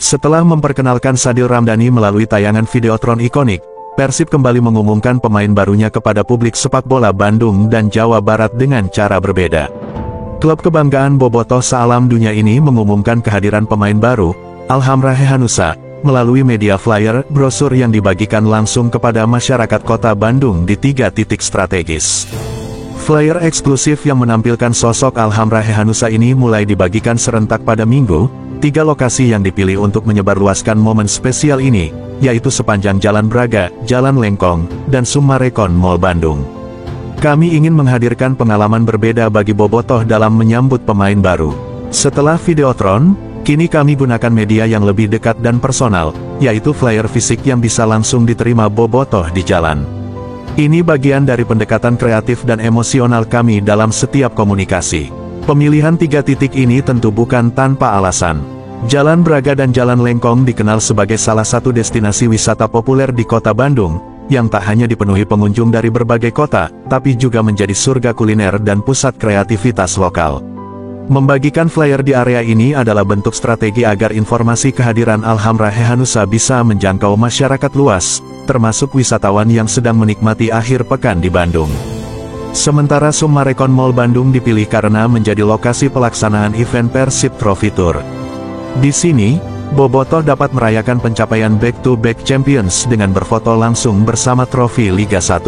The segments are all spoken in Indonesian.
Setelah memperkenalkan Sadil Ramdhani melalui tayangan Videotron ikonik, Persib kembali mengumumkan pemain barunya kepada publik sepak bola Bandung dan Jawa Barat dengan cara berbeda. Klub kebanggaan bobotoh sealam dunia ini mengumumkan kehadiran pemain baru, Alhamra Hehanussa, melalui media flyer, brosur yang dibagikan langsung kepada masyarakat kota Bandung di 3 titik strategis. Flyer eksklusif yang menampilkan sosok Alhamra Hehanussa ini mulai dibagikan serentak pada Minggu. 3 lokasi yang dipilih untuk menyebarluaskan momen spesial ini, yaitu sepanjang Jalan Braga, Jalan Lengkong, dan Summarecon Mall Bandung. Kami ingin menghadirkan pengalaman berbeda bagi bobotoh dalam menyambut pemain baru. Setelah Videotron, kini kami gunakan media yang lebih dekat dan personal, yaitu flyer fisik yang bisa langsung diterima bobotoh di jalan. Ini bagian dari pendekatan kreatif dan emosional kami dalam setiap komunikasi. Pemilihan 3 titik ini tentu bukan tanpa alasan. Jalan Braga dan Jalan Lengkong dikenal sebagai salah satu destinasi wisata populer di kota Bandung, yang tak hanya dipenuhi pengunjung dari berbagai kota, tapi juga menjadi surga kuliner dan pusat kreativitas lokal. Membagikan flyer di area ini adalah bentuk strategi agar informasi kehadiran Alhamra Hehanussa bisa menjangkau masyarakat luas, termasuk wisatawan yang sedang menikmati akhir pekan di Bandung. Sementara Summarecon Mall Bandung dipilih karena menjadi lokasi pelaksanaan event Persib Trophy Tour. Di sini, bobotoh dapat merayakan pencapaian back-to-back champions dengan berfoto langsung bersama trofi Liga 1.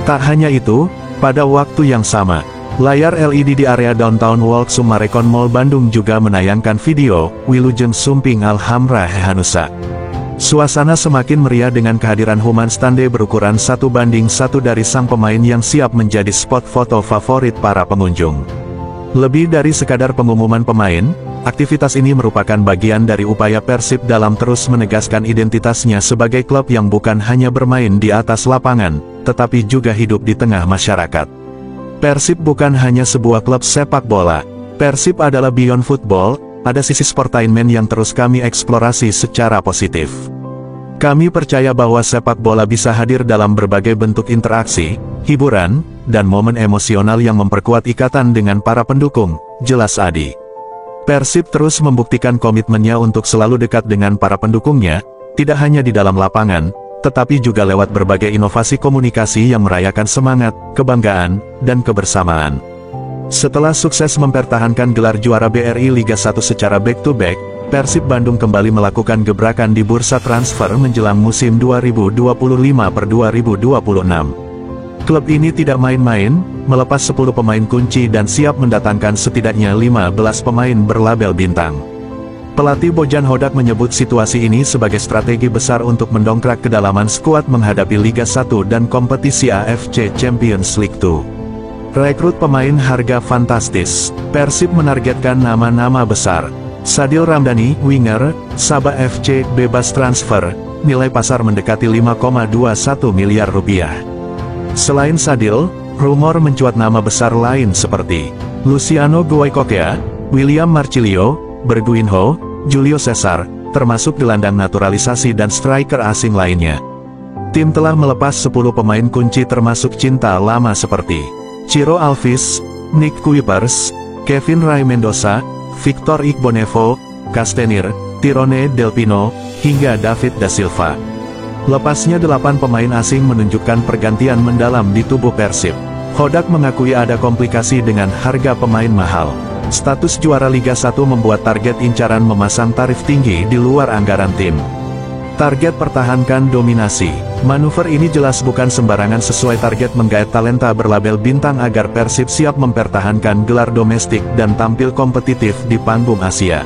Tak hanya itu, pada waktu yang sama, layar LED di area Downtown Walk Summarecon Mall Bandung juga menayangkan video Wilujeng Sumping Alhamra Hehanussa. Suasana semakin meriah dengan kehadiran Human Stande berukuran 1:1 dari sang pemain yang siap menjadi spot foto favorit para pengunjung. Lebih dari sekadar pengumuman pemain, aktivitas ini merupakan bagian dari upaya Persib dalam terus menegaskan identitasnya sebagai klub yang bukan hanya bermain di atas lapangan, tetapi juga hidup di tengah masyarakat. Persib bukan hanya sebuah klub sepak bola. Persib adalah beyond football. Ada sisi sportainment yang terus kami eksplorasi secara positif. Kami percaya bahwa sepak bola bisa hadir dalam berbagai bentuk interaksi, hiburan, dan momen emosional yang memperkuat ikatan dengan para pendukung, jelas Adi. Persib terus membuktikan komitmennya untuk selalu dekat dengan para pendukungnya, tidak hanya di dalam lapangan, tetapi juga lewat berbagai inovasi komunikasi yang merayakan semangat, kebanggaan, dan kebersamaan. Setelah sukses mempertahankan gelar juara BRI Liga 1 secara back-to-back, Persib Bandung kembali melakukan gebrakan di bursa transfer menjelang musim 2025/2026. Klub ini tidak main-main, melepas 10 pemain kunci dan siap mendatangkan setidaknya 15 pemain berlabel bintang. Pelatih Bojan Hodak menyebut situasi ini sebagai strategi besar untuk mendongkrak kedalaman skuad menghadapi Liga 1 dan kompetisi AFC Champions League 2. Rekrut pemain harga fantastis. Persib menargetkan nama-nama besar. Sadil Ramdhani, winger, Sabah FC, bebas transfer, nilai pasar mendekati 5,21 miliar rupiah. Selain Sadil, rumor mencuat nama besar lain seperti Luciano Guaikokea, William Marcilio, Berguinho, Julio Cesar, termasuk gelandang naturalisasi dan striker asing lainnya. Tim telah melepas 10 pemain kunci termasuk cinta lama seperti Ciro Alves, Nick Kuipers, Kevin Ray Mendoza, Victor Igbonevo, Castenir, Tirone Del Pino, hingga David da Silva. Lepasnya 8 pemain asing menunjukkan pergantian mendalam di tubuh Persib. Hodak mengakui ada komplikasi dengan harga pemain mahal. Status juara Liga 1 membuat target incaran memasang tarif tinggi di luar anggaran tim. Target pertahankan dominasi. Manuver ini jelas bukan sembarangan sesuai target menggait talenta berlabel bintang agar Persib siap mempertahankan gelar domestik dan tampil kompetitif di panggung Asia.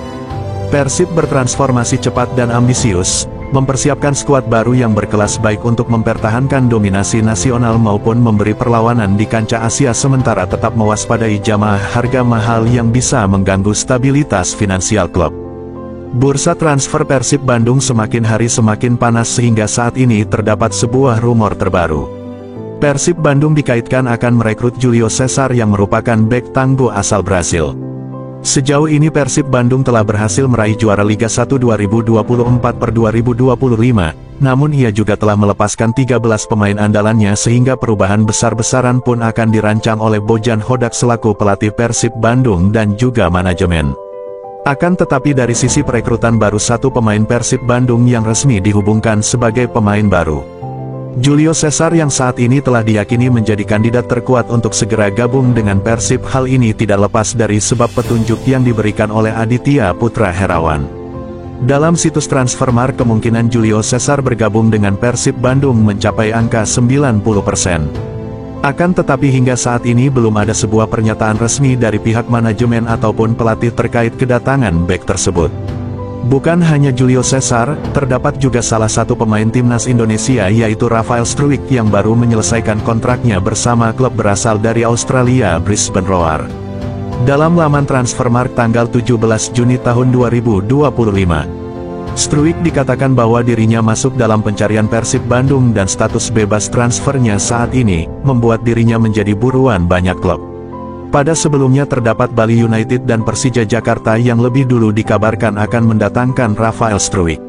Persib bertransformasi cepat dan ambisius, mempersiapkan skuad baru yang berkelas baik untuk mempertahankan dominasi nasional maupun memberi perlawanan di kancah Asia sementara tetap mewaspadai jamaah harga mahal yang bisa mengganggu stabilitas finansial klub. Bursa transfer Persib Bandung semakin hari semakin panas sehingga saat ini terdapat sebuah rumor terbaru. Persib Bandung dikaitkan akan merekrut Julio Cesar yang merupakan bek tangguh asal Brasil. Sejauh ini Persib Bandung telah berhasil meraih juara Liga 1 2024/2025, namun ia juga telah melepaskan 13 pemain andalannya sehingga perubahan besar-besaran pun akan dirancang oleh Bojan Hodak selaku pelatih Persib Bandung dan juga manajemen. Akan tetapi dari sisi perekrutan baru satu pemain Persib Bandung yang resmi dihubungkan sebagai pemain baru. Julio Cesar yang saat ini telah diyakini menjadi kandidat terkuat untuk segera gabung dengan Persib. Hal ini tidak lepas dari sebab petunjuk yang diberikan oleh Aditya Putra Herawan. Dalam situs Transfermarkt kemungkinan Julio Cesar bergabung dengan Persib Bandung mencapai angka 90%. Akan tetapi hingga saat ini belum ada sebuah pernyataan resmi dari pihak manajemen ataupun pelatih terkait kedatangan bek tersebut. Bukan hanya Julio Cesar, terdapat juga salah satu pemain timnas Indonesia yaitu Rafael Struijk yang baru menyelesaikan kontraknya bersama klub berasal dari Australia Brisbane Roar. Dalam laman Transfermarkt tanggal 17 Juni tahun 2025. Struijk dikatakan bahwa dirinya masuk dalam pencarian Persib Bandung dan status bebas transfernya saat ini, membuat dirinya menjadi buruan banyak klub. Pada sebelumnya terdapat Bali United dan Persija Jakarta yang lebih dulu dikabarkan akan mendatangkan Rafael Struijk.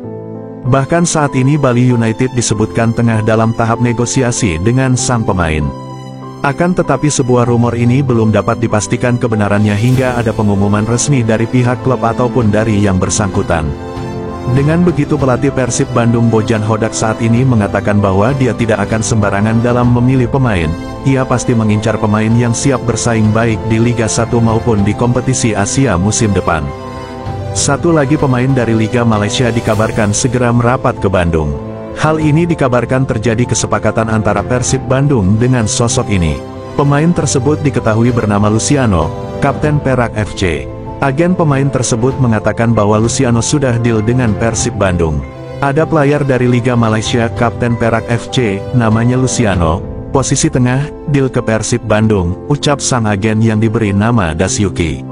Bahkan saat ini Bali United disebutkan tengah dalam tahap negosiasi dengan sang pemain. Akan tetapi sebuah rumor ini belum dapat dipastikan kebenarannya hingga ada pengumuman resmi dari pihak klub ataupun dari yang bersangkutan. Dengan begitu pelatih Persib Bandung Bojan Hodak saat ini mengatakan bahwa dia tidak akan sembarangan dalam memilih pemain, ia pasti mengincar pemain yang siap bersaing baik di Liga 1 maupun di kompetisi Asia musim depan. Satu lagi pemain dari Liga Malaysia dikabarkan segera merapat ke Bandung. Hal ini dikabarkan terjadi kesepakatan antara Persib Bandung dengan sosok ini. Pemain tersebut diketahui bernama Luciano, Kapten Perak FC. Agen pemain tersebut mengatakan bahwa Luciano sudah deal dengan Persib Bandung. Ada player dari Liga Malaysia Kapten Perak FC, namanya Luciano, posisi tengah, deal ke Persib Bandung, ucap sang agen yang diberi nama Dasyuki.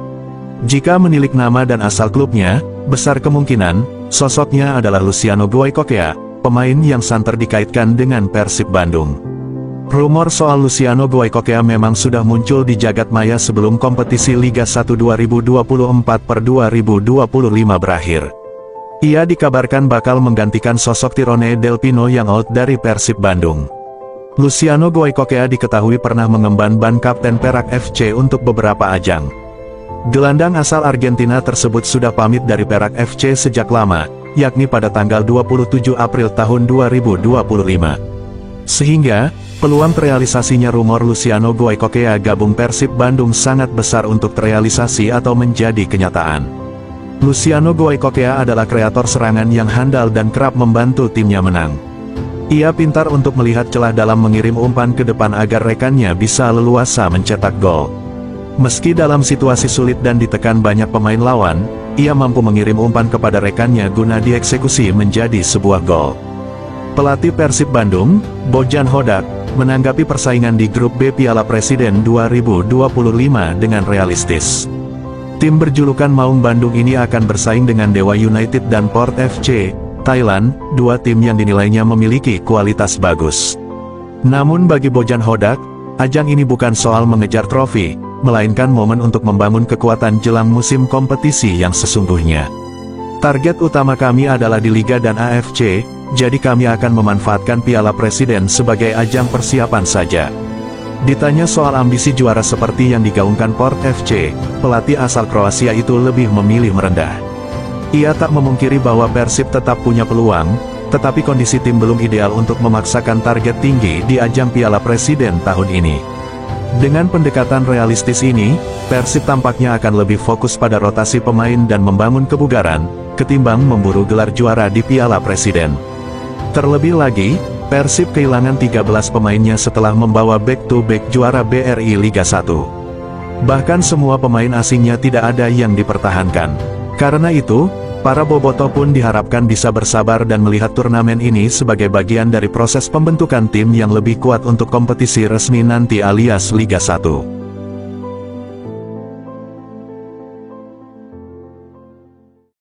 Jika menilik nama dan asal klubnya, besar kemungkinan, sosoknya adalah Luciano Goicoechea, pemain yang santer dikaitkan dengan Persib Bandung. Rumor soal Luciano Goicoechea memang sudah muncul di jagat maya sebelum kompetisi Liga 1 2024/2025 berakhir. Ia dikabarkan bakal menggantikan sosok Tirone Del Pino yang out dari Persib Bandung. Luciano Goicoechea diketahui pernah mengemban ban Kapten Perak FC untuk beberapa ajang. Gelandang asal Argentina tersebut sudah pamit dari Perak FC sejak lama, yakni pada tanggal 27 April tahun 2025. Sehingga, peluang terrealisasinya rumor Luciano Goicoechea gabung Persib Bandung sangat besar untuk terrealisasi atau menjadi kenyataan. Luciano Goicoechea adalah kreator serangan yang handal dan kerap membantu timnya menang. Ia pintar untuk melihat celah dalam mengirim umpan ke depan agar rekannya bisa leluasa mencetak gol. Meski dalam situasi sulit dan ditekan banyak pemain lawan, ia mampu mengirim umpan kepada rekannya guna dieksekusi menjadi sebuah gol. Pelatih Persib Bandung, Bojan Hodak, menanggapi persaingan di grup B Piala Presiden 2025 dengan realistis. Tim berjulukan Maung Bandung ini akan bersaing dengan Dewa United dan Port FC, Thailand, dua tim yang dinilainya memiliki kualitas bagus. Namun bagi Bojan Hodak, ajang ini bukan soal mengejar trofi, melainkan momen untuk membangun kekuatan jelang musim kompetisi yang sesungguhnya. Target utama kami adalah di Liga dan AFC, jadi kami akan memanfaatkan Piala Presiden sebagai ajang persiapan saja. Ditanya soal ambisi juara seperti yang digaungkan Port FC, pelatih asal Kroasia itu lebih memilih merendah. Ia tak memungkiri bahwa Persib tetap punya peluang, tetapi kondisi tim belum ideal untuk memaksakan target tinggi di ajang Piala Presiden tahun ini. Dengan pendekatan realistis ini, Persib tampaknya akan lebih fokus pada rotasi pemain dan membangun kebugaran, ketimbang memburu gelar juara di Piala Presiden. Terlebih lagi, Persib kehilangan 13 pemainnya setelah membawa back-to-back juara BRI Liga 1. Bahkan semua pemain asingnya tidak ada yang dipertahankan. Karena itu, para bobotoh pun diharapkan bisa bersabar dan melihat turnamen ini sebagai bagian dari proses pembentukan tim yang lebih kuat untuk kompetisi resmi nanti alias Liga 1.